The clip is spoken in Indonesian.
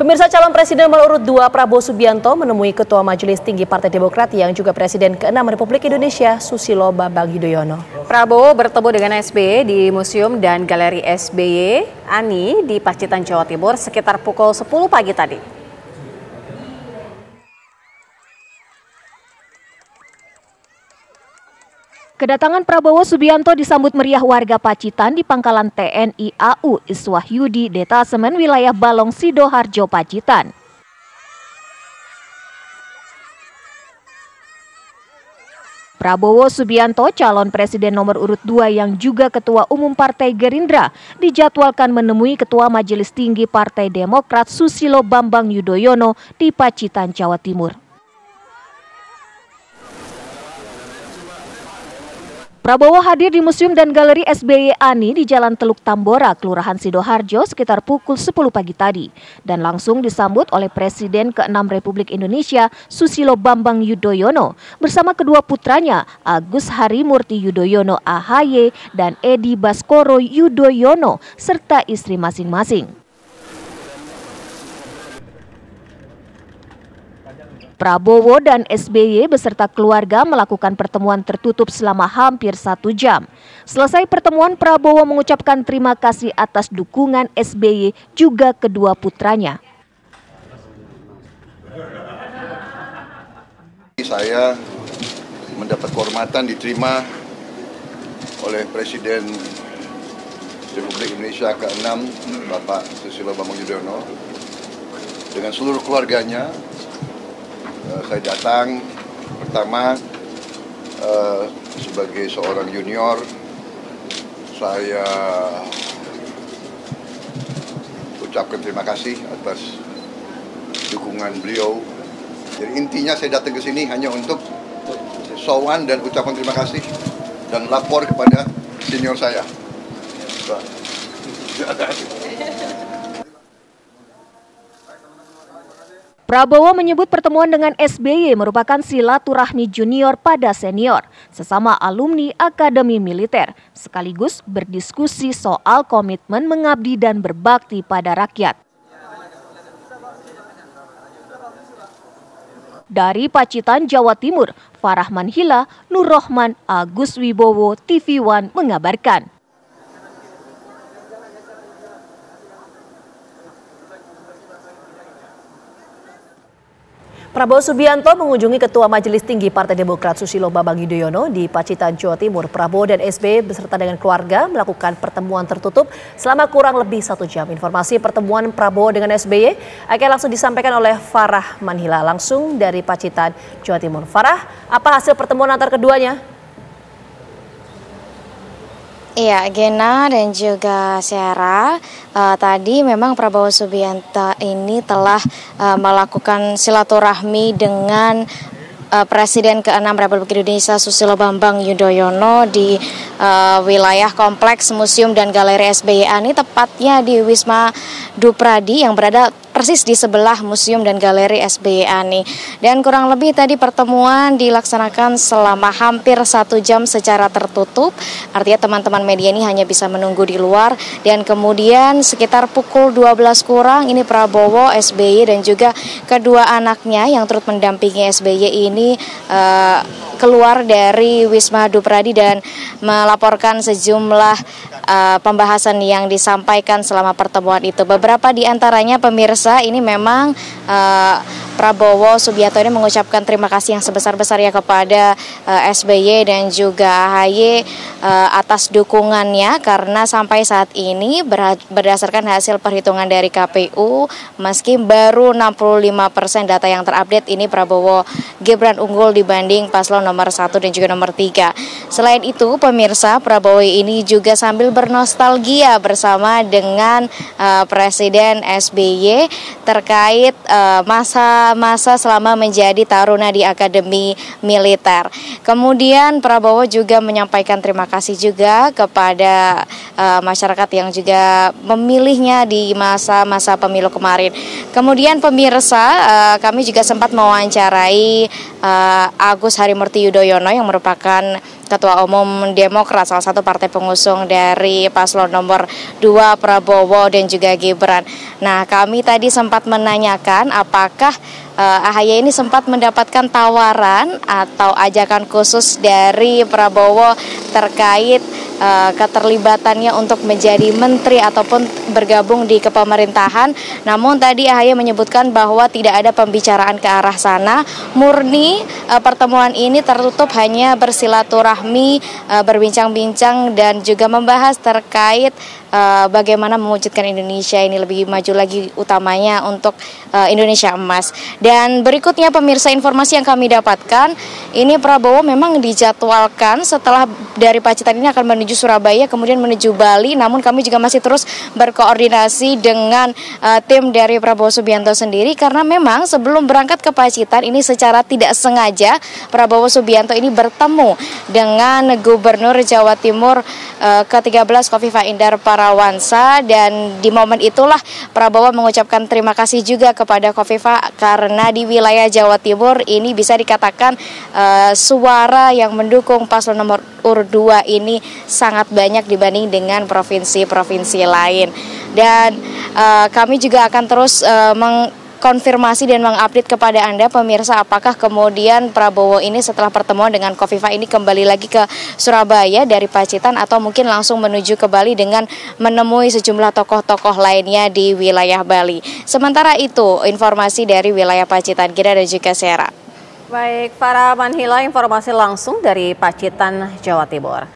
Pemirsa, calon presiden nomor urut 2 Prabowo Subianto menemui Ketua Majelis Tinggi Partai Demokrat yang juga Presiden ke-6 Republik Indonesia, Susilo Bambang Yudhoyono. Prabowo bertemu dengan SBY di Museum dan Galeri SBY Ani di Pacitan, Jawa Timur sekitar pukul 10 pagi tadi. Kedatangan Prabowo Subianto disambut meriah warga Pacitan di Pangkalan TNI AU Iswahyudi Detasemen Wilayah Balong Sidoharjo, Pacitan. Prabowo Subianto, calon presiden nomor urut 2 yang juga Ketua Umum Partai Gerindra, dijadwalkan menemui Ketua Majelis Tinggi Partai Demokrat Susilo Bambang Yudhoyono di Pacitan, Jawa Timur. Prabowo hadir di Museum dan Galeri SBY Ani di Jalan Teluk Tambora, Kelurahan Sidoharjo sekitar pukul 10 pagi tadi dan langsung disambut oleh Presiden ke-6 Republik Indonesia Susilo Bambang Yudhoyono bersama kedua putranya Agus Harimurti Yudhoyono AHY dan Edi Baskoro Yudhoyono serta istri masing-masing. Prabowo dan SBY beserta keluarga melakukan pertemuan tertutup selama hampir 1 jam. Selesai pertemuan, Prabowo mengucapkan terima kasih atas dukungan SBY juga kedua putranya. Saya mendapat kehormatan diterima oleh Presiden Republik Indonesia ke-6 Bapak Susilo Bambang Yudhoyono dengan seluruh keluarganya. Saya datang pertama sebagai seorang junior, saya ucapkan terima kasih atas dukungan beliau. Jadi intinya saya datang ke sini hanya untuk sowan dan ucapan terima kasih dan lapor kepada senior saya. Prabowo menyebut pertemuan dengan SBY merupakan silaturahmi junior pada senior, sesama alumni Akademi Militer, sekaligus berdiskusi soal komitmen mengabdi dan berbakti pada rakyat. Dari Pacitan, Jawa Timur, Farah Manhila, Nur Rohman, Agus Wibowo, TV One mengabarkan. Prabowo Subianto mengunjungi Ketua Majelis Tinggi Partai Demokrat Susilo Bambang Yudhoyono di Pacitan, Jawa Timur. Prabowo dan SBY beserta dengan keluarga melakukan pertemuan tertutup selama kurang lebih 1 jam. Informasi pertemuan Prabowo dengan SBY akan langsung disampaikan oleh Farah Manhila langsung dari Pacitan, Jawa Timur. Farah, apa hasil pertemuan antar keduanya? Iya, Gena dan juga Syara, tadi memang Prabowo Subianto ini telah melakukan silaturahmi dengan Presiden ke-6 Republik Indonesia Susilo Bambang Yudhoyono di wilayah kompleks Museum dan Galeri SBY Ani, tepatnya di Wisma Dupradi yang berada persis di sebelah Museum dan Galeri SBY Ani. Dan kurang lebih tadi pertemuan dilaksanakan selama hampir 1 jam secara tertutup. Artinya teman-teman media ini hanya bisa menunggu di luar. Dan kemudian sekitar pukul 12 kurang ini Prabowo, SBY dan juga kedua anaknya yang turut mendampingi SBY ini keluar dari Wisma Dupradi dan melaporkan sejumlah pembahasan yang disampaikan selama pertemuan itu. Beberapa di antaranya, pemirsa, ini memang Prabowo Subianto ini mengucapkan terima kasih yang sebesar-besarnya kepada SBY dan juga AHY atas dukungannya, karena sampai saat ini berdasarkan hasil perhitungan dari KPU, meski baru 65% data yang terupdate, ini Prabowo Gibran unggul dibanding paslon nomor 1 dan juga nomor 3. Selain itu, pemirsa, Prabowo ini juga sambil bernostalgia bersama dengan Presiden SBY terkait masa selama menjadi taruna di Akademi Militer. Kemudian Prabowo juga menyampaikan terima kasih juga kepada masyarakat yang juga memilihnya di masa-masa pemilu kemarin. Kemudian pemirsa, kami juga sempat mewawancarai Agus Harimurti Yudhoyono yang merupakan Ketua Umum Demokrat, salah satu partai pengusung dari paslon nomor 2 Prabowo dan juga Gibran. Nah, kami tadi sempat menanyakan apakah AHY ini sempat mendapatkan tawaran atau ajakan khusus dari Prabowo terkait keterlibatannya untuk menjadi menteri ataupun bergabung di kepemerintahan. Namun tadi AHY menyebutkan bahwa tidak ada pembicaraan ke arah sana, murni pertemuan ini tertutup hanya bersilaturahmi, berbincang-bincang dan juga membahas terkait bagaimana mewujudkan Indonesia ini lebih maju lagi, utamanya untuk Indonesia Emas. Dan berikutnya pemirsa, informasi yang kami dapatkan, ini Prabowo memang dijadwalkan setelah dari Pacitan ini akan menuju Surabaya, kemudian menuju Bali. Namun kami juga masih terus berkoordinasi dengan tim dari Prabowo Subianto sendiri, karena memang sebelum berangkat ke Pacitan ini secara tidak sengaja Prabowo Subianto ini bertemu dengan Gubernur Jawa Timur ke-13 Khofifah Indar Parawansa, dan di momen itulah Prabowo mengucapkan terima kasih juga kepada Khofifah karena di wilayah Jawa Timur ini bisa dikatakan suara yang mendukung paslon nomor urut 2 ini sangat banyak dibanding dengan provinsi-provinsi lain. Dan kami juga akan terus mengkonfirmasi dan mengupdate kepada Anda pemirsa, apakah kemudian Prabowo ini setelah pertemuan dengan Khofifah ini kembali lagi ke Surabaya dari Pacitan atau mungkin langsung menuju ke Bali dengan menemui sejumlah tokoh-tokoh lainnya di wilayah Bali. Sementara itu informasi dari wilayah Pacitan, Gida dan juga Sera. Baik, Farah Manhila, informasi langsung dari Pacitan, Jawa Timur.